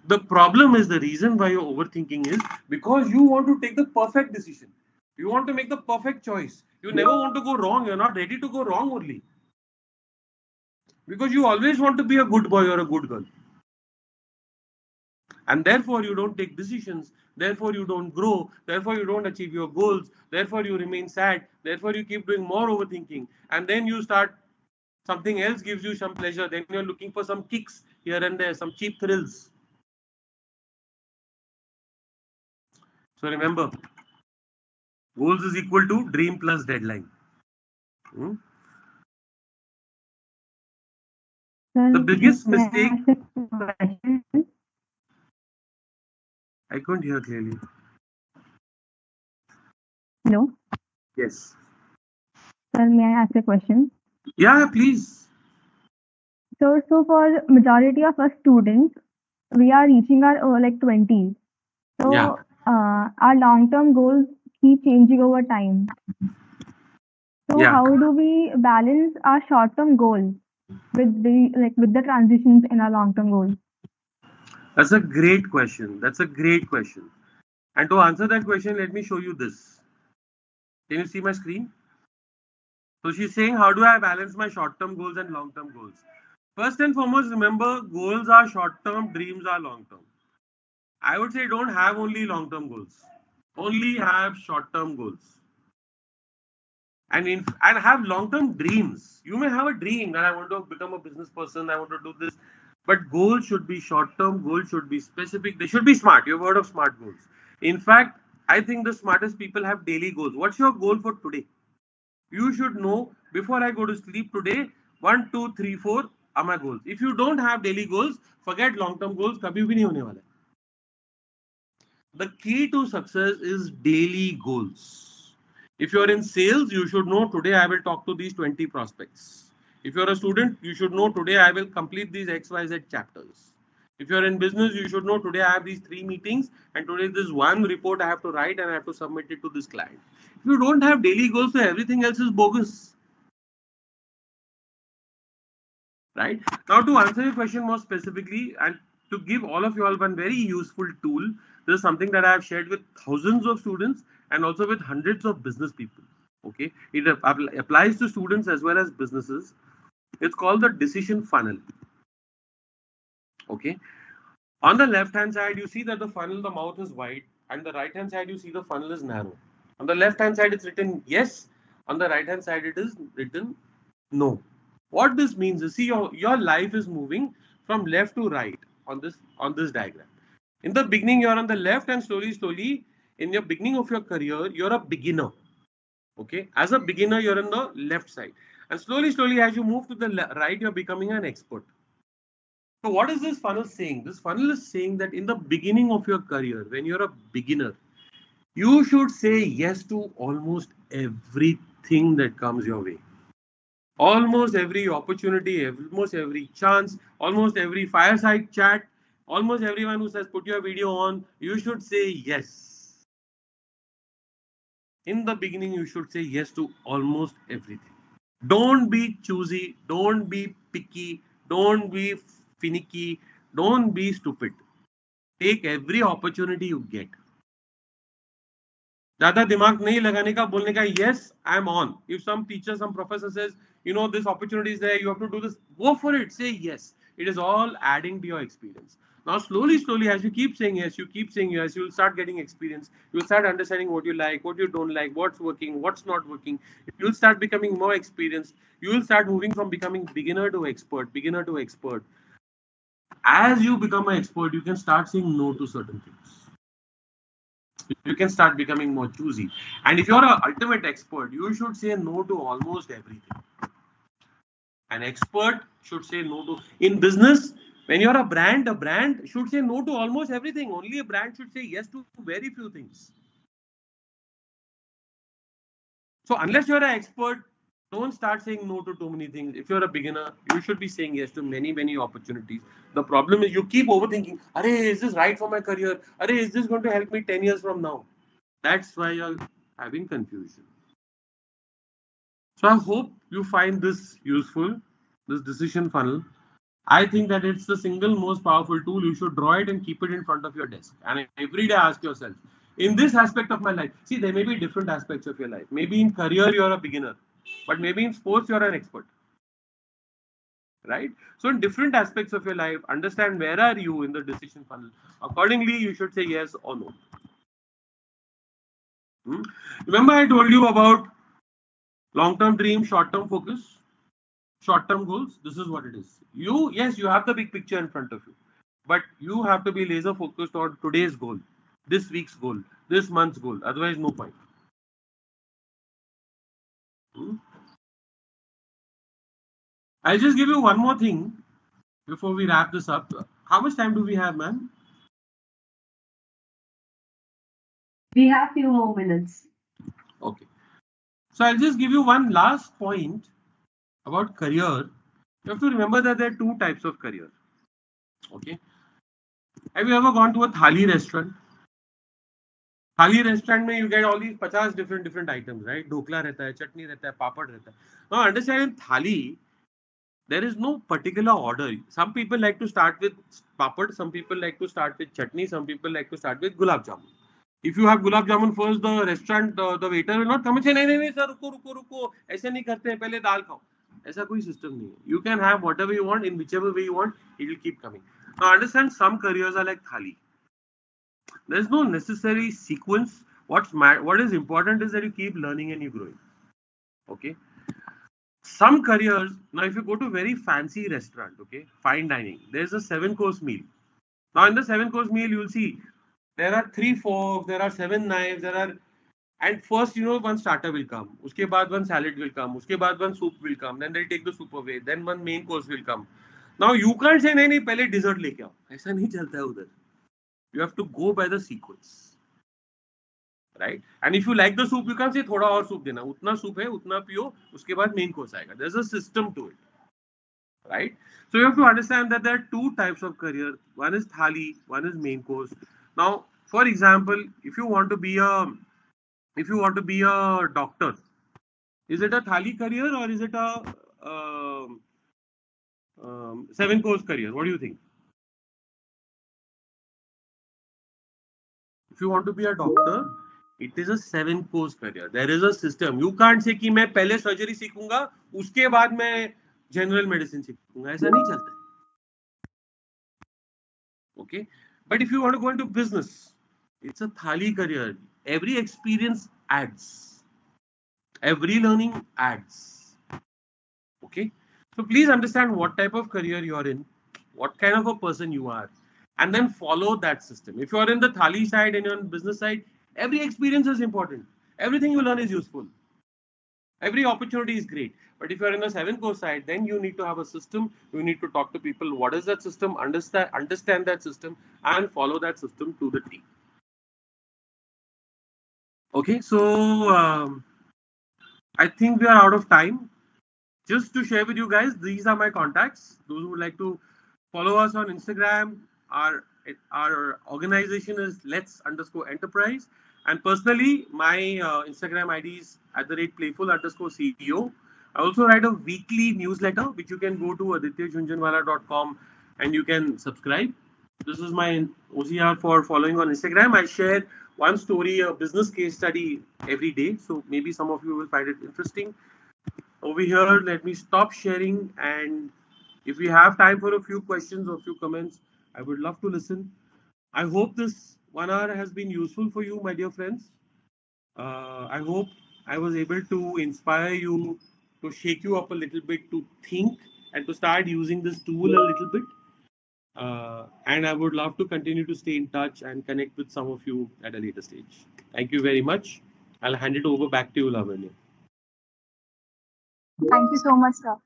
The problem is, the reason why you're overthinking is because you want to take the perfect decision. You want to make the perfect choice. You never want to go wrong. You're not ready to go wrong only. Because you always want to be a good boy or a good girl. And therefore you don't take decisions. Therefore you don't grow. Therefore you don't achieve your goals. Therefore you remain sad. Therefore you keep doing more overthinking. And then you start, something else gives you some pleasure. Then you're looking for some kicks here and there, some cheap thrills. So remember, goals is equal to dream plus deadline. The biggest mistake. I couldn't hear clearly. Hello? Yes. Sir, may I ask a question? Yeah, please. So for majority of us students, we are reaching our like 20s. So Yeah. Our long-term goals keep changing over time. So Yeah. how do we balance our short-term goals with the transitions in our long-term goals? That's a great question. That's a great question. And to answer that question, let me show you this. Can you see my screen? So she's saying, how do I balance my short-term goals and long-term goals? First and foremost, remember, goals are short-term, dreams are long-term. I would say don't have only long-term goals. Only have short-term goals. And have long-term dreams. You may have a dream that I want to become a business person, I want to do this. But goals should be short-term, goals should be specific. They should be smart. You've heard of SMART goals. In fact, I think the smartest people have daily goals. What's your goal for today? You should know before I go to sleep today, 1, 2, 3, 4 are my goals. If you don't have daily goals, forget long-term goals. कभी भी नहीं होने वाला. The key to success is daily goals. If you're in sales, you should know today I will talk to these 20 prospects. If you're a student, you should know today I will complete these XYZ chapters. If you're in business, you should know today I have these 3 meetings and today this one report I have to write and I have to submit it to this client. If you don't have daily goals, so everything else is bogus. Right? Now to answer your question more specifically and to give all of you all one very useful tool, this is something that I have shared with thousands of students and also with hundreds of business people. Okay, it applies to students as well as businesses. It's called the decision funnel. Okay, on the left hand side you see that the funnel, the mouth is wide, and the right hand side you see the funnel is narrow. On the left hand side it's written yes, on the right hand side it is written no. What this means is, see, your life is moving from left to right on this diagram. In the beginning you're on the left, and slowly in the beginning of your career you're a beginner. Okay, as a beginner you're on the left side, and slowly as you move to the right you're becoming an expert. So what is this funnel saying? This funnel is saying that in the beginning of your career, when you're a beginner, you should say yes to almost everything that comes your way. Almost every opportunity, almost every chance, almost every fireside chat, almost everyone who says put your video on, you should say yes. In the beginning, you should say yes to almost everything. Don't be choosy, don't be picky, don't be finicky, don't be stupid. Take every opportunity you get. ज़्यादा दिमाग नहीं लगाने का, बोलने का yes, I am on. If some teacher, some professor says, you know, this opportunity is there, you have to do this, go for it, say yes. It is all adding to your experience. Now, slowly, as you keep saying yes, you will start getting experience. You will start understanding what you like, what you don't like, what's working, what's not working. You will start becoming more experienced. You will start moving from becoming beginner to expert. As you become an expert, you can start saying no to certain things. You can start becoming more choosy. And if you're an ultimate expert, you should say no to almost everything. An expert should say no to, in business, when you're a brand should say no to almost everything. Only a brand should say yes to very few things. So unless you're an expert, don't start saying no to too many things. If you're a beginner, you should be saying yes to many opportunities. The problem is you keep overthinking. Arey, is this right for my career? Arey, is this going to help me 10 years from now? That's why you're having confusion. So I hope you find this useful, this decision funnel. I think that it's the single most powerful tool. You should draw it and keep it in front of your desk. And every day ask yourself, in this aspect of my life, see, there may be different aspects of your life. Maybe in career, you're a beginner, but maybe in sports, you're an expert. Right? So in different aspects of your life, understand where are you in the decision funnel. Accordingly, you should say yes or no. Remember I told you about long-term dream, short-term focus, short-term goals. This is what it is. Yes, you have the big picture in front of you, but you have to be laser focused on today's goal, this week's goal, this month's goal. Otherwise, no point. I'll just give you one more thing before we wrap this up. How much time do we have, ma'am? We have few more minutes. Okay. So I'll just give you one last point about career. You have to remember that there are two types of career. Okay. Have you ever gone to a thali restaurant? Thali restaurant mein you get all these 50 different items, right? Dhokla rehta hai, chutney rehta hai, papad rehta hai. Now understand, in thali, there is no particular order. Some people like to start with papad, some people like to start with chutney, some people like to start with gulab jamun. If you have gulab jamun first, the restaurant, the waiter will not come and say, नहीं sir, रुको, ऐसे नहीं करते हैं, पहले दाल खाओ. ऐसा कोई system नहीं है. You can have whatever you want in whichever way you want. It will keep coming. Now understand, some careers are like thali. There is no necessary sequence. What is important is that you keep learning and you growing. Okay. Some careers, now if you go to very fancy restaurant, okay, fine dining, there's a 7-course meal. Now in the 7-course meal, you'll see there are 3 forks, there are 7 knives, And first, one starter will come. Uske baad one salad will come. Uske baad one soup will come. Then they'll take the soup away. Then one main course will come. Now you can't say nahi pehle dessert leke aao. ऐसा नहीं चलता है उधर. You have to go by the sequence, right? And if you like the soup, you can't say thoda aur soup dena. Utna soup hai, utna piyo. Uske baad main course aayega. There's a system to it, right? So you have to understand that there are two types of career. One is thali, one is main course. Now, for example, if you want to be a doctor, is it a thali career or is it a 7-course career? What do you think? If you want to be a doctor, it is a 7-course career. There is a system. You can't say कि मैं पहले surgery सीखूंगा, उसके बाद मैं general medicine सीखूंगा. ऐसा नहीं चलता है. Okay, but if you want to go into business, it's a thali career. Every experience adds. Every learning adds. Okay, so please understand what type of career you are in, what kind of a person you are, and then follow that system. If you are in the thali side and you're on the business side, every experience is important. Everything you learn is useful. Every opportunity is great. But if you're in the 7-course side, then you need to have a system. You need to talk to people. What is that system? Understand that system and follow that system to the T. Okay, so I think we are out of time. Just to share with you guys, these are my contacts. Those who would like to follow us on Instagram, our organization is let's_enterprise. And personally, my Instagram ID is @playful_CEO. I also write a weekly newsletter, which you can go to adityajhunjhunwala.com and you can subscribe. This is my OCR for following on Instagram. I share one story, a business case study every day. So maybe some of you will find it interesting. Over here, let me stop sharing. And if we have time for a few questions or a few comments, I would love to listen. I hope this 1 hour has been useful for you, my dear friends. I hope I was able to inspire you, to shake you up a little bit, to think and to start using this tool a little bit. And I would love to continue to stay in touch and connect with some of you at a later stage. Thank you very much. I'll hand it over back to you, Lavanya. Thank you so much, sir.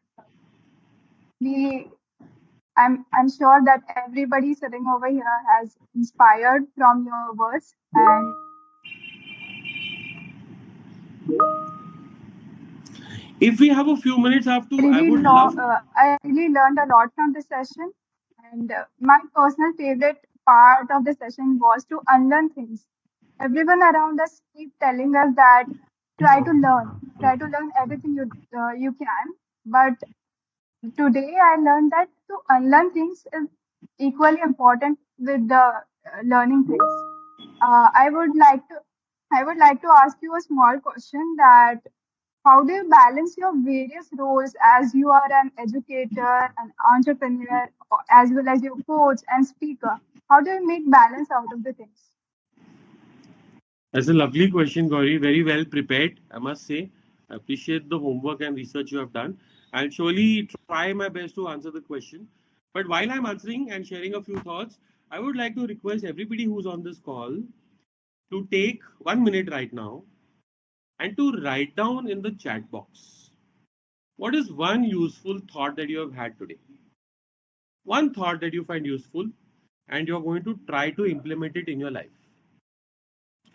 I'm sure that everybody sitting over here has inspired from your words, and if we have a few minutes after, I really would love. I really learned a lot from this session. And my personal favorite part of the session was to unlearn things. Everyone around us keep telling us that try to learn everything you can. But today I learned that to unlearn things is equally important with the learning things. I would like to ask you a small question that how do you balance your various roles as you are an educator, an entrepreneur, as well as your coach and speaker? How do you make balance out of the things? That's a lovely question, Gauri. Very well prepared, I must say. I appreciate the homework and research you have done. I'll surely try my best to answer the question. But while I'm answering and sharing a few thoughts, I would like to request everybody who's on this call to take 1 minute right now and to write down in the chat box what is one useful thought that you have had today. One thought that you find useful and you're going to try to implement it in your life.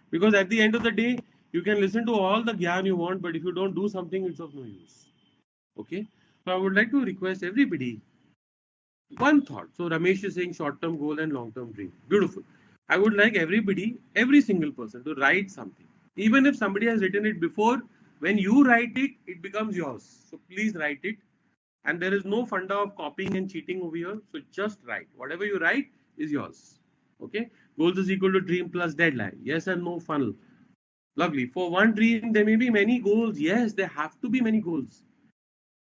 Because at the end of the day, you can listen to all the gyan you want, but if you don't do something, it's of no use. Okay? So I would like to request everybody one thought. So Ramesh is saying short-term goal and long-term dream. Beautiful. I would like everybody, every single person to write something. Even if somebody has written it before, when you write it, it becomes yours. So please write it. And there is no funda of copying and cheating over here. So just write. Whatever you write is yours. Okay? Goals is equal to dream plus deadline. Yes and no funnel. Lovely. For one dream, there may be many goals. Yes, there have to be many goals.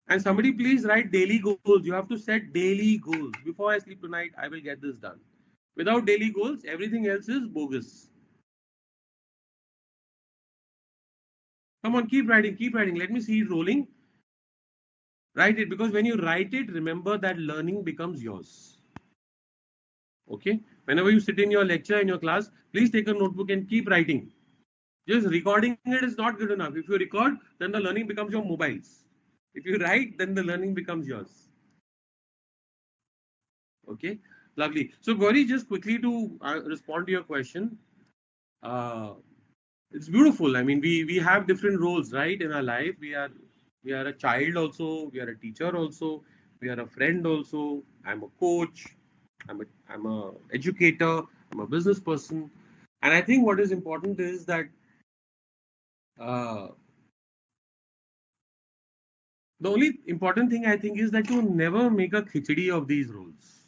And somebody please write daily goals. You have to set daily goals. Before I sleep tonight, I will get this done. Without daily goals, everything else is bogus. Come on, keep writing, keep writing. Let me see it rolling. Write it, because when you write it, remember that learning becomes yours. Okay? Whenever you sit in your lecture, in your class, please take a notebook and keep writing. Just recording it is not good enough. If you record, then the learning becomes your mobiles. If you write, then the learning becomes yours. Okay, lovely. So Gauri, just quickly to respond to your question. Uh, it's beautiful. I mean, we have different roles, right, in our life. We are a child also. We are a teacher also. We are a friend also. I'm a coach. I'm a educator. I'm a business person. And I think what is important is that uh, the only important thing I think is that you never make a khichdi of these roles.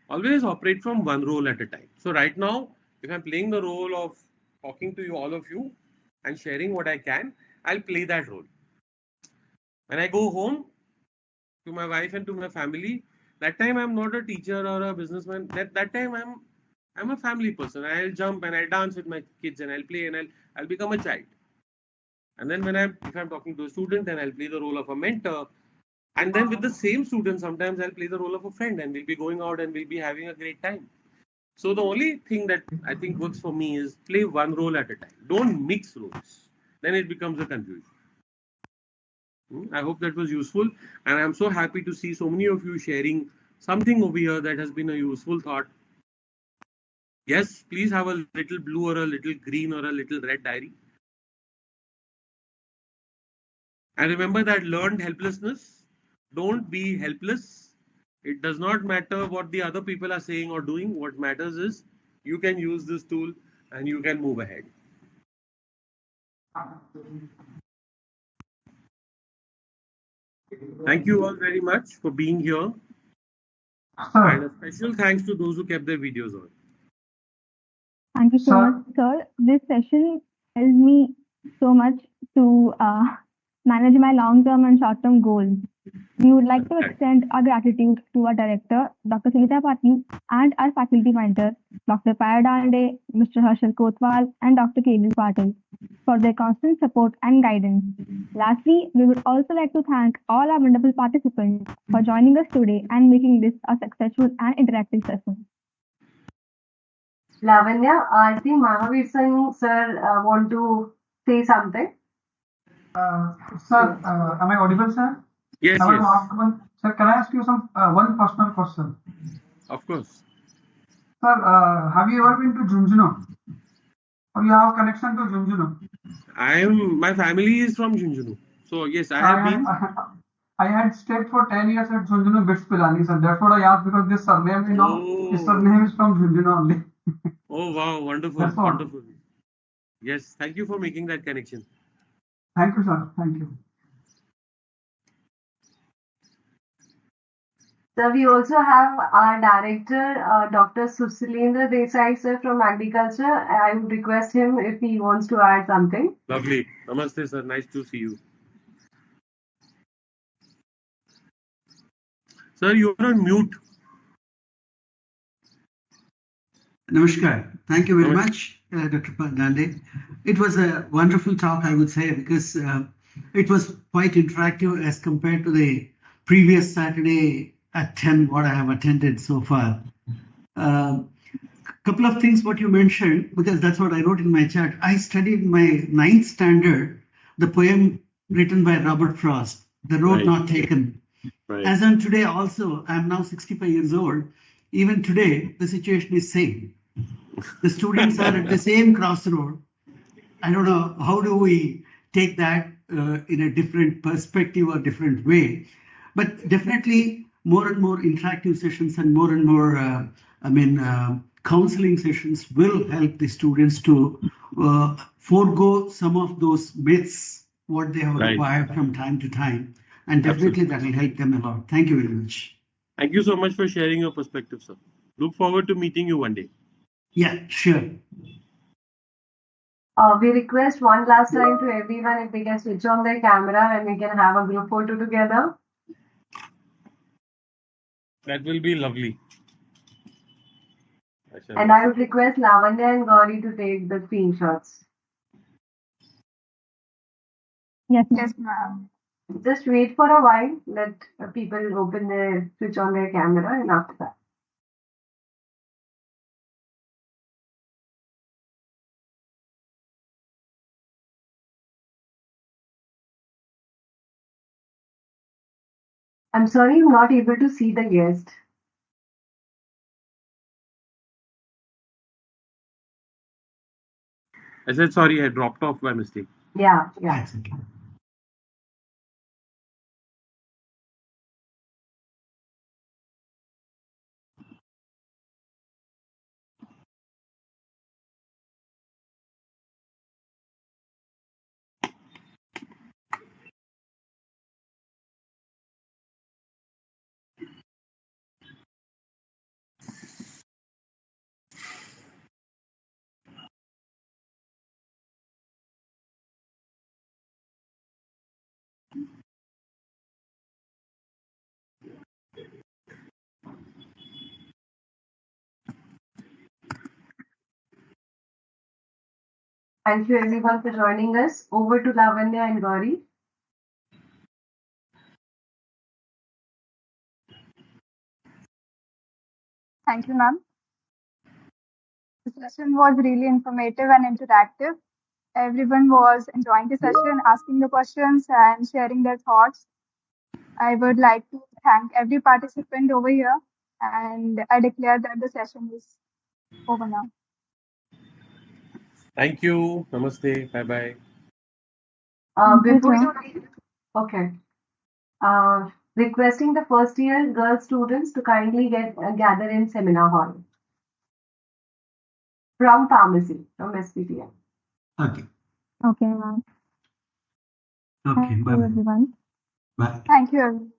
Always operate from one role at a time. So right now, if I'm playing the role of talking to you, all of you, and sharing what I can, I'll play that role. When I go home to my wife and to my family, that time I'm not a teacher or a businessman. That time I'm a family person. I'll jump and I'll dance with my kids and I'll play and I'll become a child. And then if I'm talking to a student, then I'll play the role of a mentor. And then with the same student, sometimes I'll play the role of a friend and we'll be going out and we'll be having a great time. So the only thing that I think works for me is play one role at a time. Don't mix roles. Then it becomes a confusion. I hope that was useful. And I'm so happy to see so many of you sharing something over here that has been a useful thought. Yes, please have a little blue or a little green or a little red diary. And remember that learned helplessness. Don't be helpless. It does not matter what the other people are saying or doing. What matters is you can use this tool and you can move ahead. Thank you all very much for being here. And a special thanks to those who kept their videos on. Thank you so much, sir. This session helped me so much to manage my long-term and short-term goals. We would like to extend our gratitude to our director, Dr. Sunita Patil, and our faculty mentor, Dr. Payadande, Mr. Harshal Kotwal, and Dr. K.V. Patil, for their constant support and guidance. Lastly, we would also like to thank all our wonderful participants for joining us today and making this a successful and interactive session. Lavanya, I think Mahavir Singh sir want to say something. Sir, am I audible, sir? Yes, I want yes. to ask sir, can I ask you one personal question? Of course. Sir, have you ever been to Jhunjhunu? Or you have connection to Jhunjhunu? My family is from Jhunjhunu. So yes, I have been. I had stayed for 10 years at Jhunjhunu Bits Pilani, sir. That's what I asked because this surname, his surname is from Jhunjhunu only. Oh wow, wonderful, wonderful. Yes, thank you for making that connection. Thank you, sir. Thank you. So we also have our director, Dr. Susilendra Desai sir from Agriculture. I would request him if he wants to add something. Lovely. Namaste, sir. Nice to see you. Sir, you are on mute. Namaskar. Thank you very much, Dr. Dande. It was a wonderful talk, I would say, because it was quite interactive as compared to the previous Saturday at 10, what I have attended so far. Couple of things what you mentioned, because that's what I wrote in my chat. I studied in my 9th standard the poem written by Robert Frost, The Road Not Taken. Right. As on today also, I'm now 65 years old. Even today, the situation is same. The students are at the same crossroad. I don't know, how do we take that in a different perspective or different way? But definitely more and more interactive sessions and more and more, counseling sessions will help the students to forego some of those myths, what they have acquired from time to time. And definitely that will help them a lot. Thank you very much. Thank you so much for sharing your perspective, sir. Look forward to meeting you one day. Yeah, sure. We request one last time to everyone if they can switch on their camera and we can have a group photo together. That will be lovely. And I would request Lavanya and Gauri to take the screenshots. Yes, ma'am. Just wait for a while. Let people switch on their camera, and after that. I'm sorry, I'm not able to see the guest. I said sorry, I dropped off by mistake. Yeah. That's okay. Thank you everyone for joining us. Over to Lavanya and Gauri. Thank you, ma'am. The session was really informative and interactive. Everyone was enjoying the session, asking the questions and sharing their thoughts. I would like to thank every participant over here, and I declare that the session is over now. Thank you. Namaste. Bye bye. Before you leave, okay. Requesting the first year girl students to kindly gather in seminar hall from pharmacy, from SPTM. Okay. Okay, ma'am. Okay. Thank Bye you, bye. everyone. Bye. Thank you, everyone.